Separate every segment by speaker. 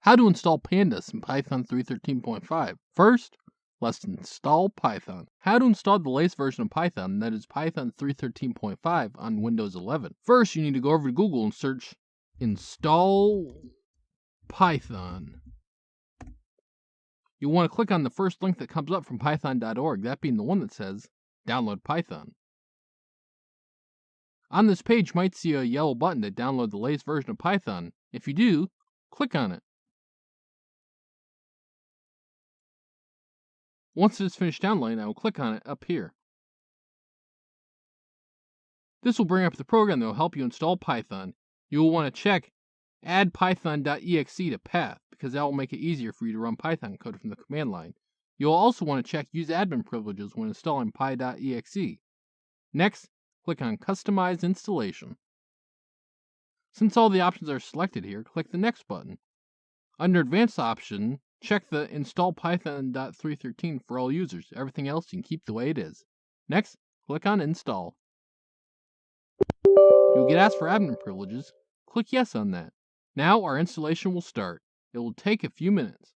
Speaker 1: How to install pandas in Python 3.13.5. First, let's install Python. How to install the latest version of Python, that is Python 3.13.5 on Windows 11. First, you need to go over to Google and search install Python. You'll want to click on the first link that comes up from python.org, that being the one that says download Python. On this page, you might see a yellow button to download the latest version of Python. If you do, click on it. Once it is finished downloading, I will click on it up here. This will bring up the program that will help you install Python. You will want to check add python.exe to path, because that will make it easier for you to run Python code from the command line. You will also want to check use admin privileges when installing py.exe. Next, click on Customize Installation. Since all the options are selected here, click the Next button. Under Advanced option, check the Install Python.313 for all users. Everything else you can keep the way it is. Next, click on Install. You'll get asked for admin privileges. Click Yes on that. Now our installation will start. It will take a few minutes.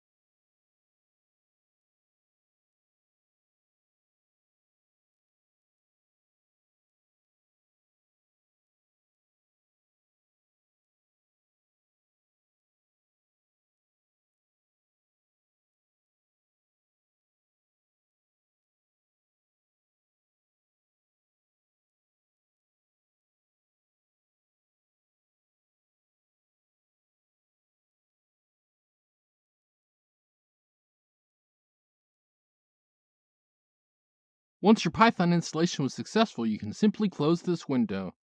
Speaker 1: Once your Python installation was successful, you can simply close this window.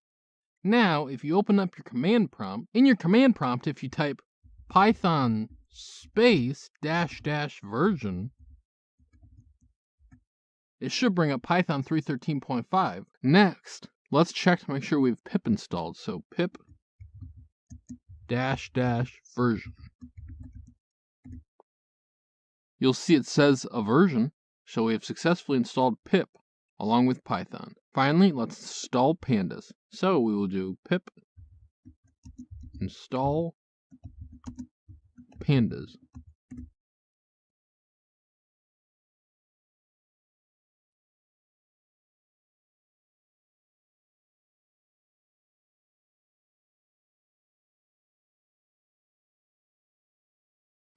Speaker 1: Now, if you open up your command prompt, in your command prompt, if you type python space -- version, it should bring up Python 3.13.5. Next, let's check to make sure we have pip installed. So pip -- version. You'll see it says a version, so we have successfully installed pip along with Python. Finally, let's install pandas. So we will do pip install pandas.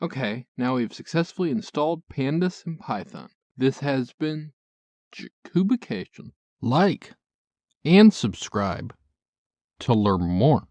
Speaker 1: Okay, now we've successfully installed pandas in Python. This has been Jacubication. Like and subscribe to learn more.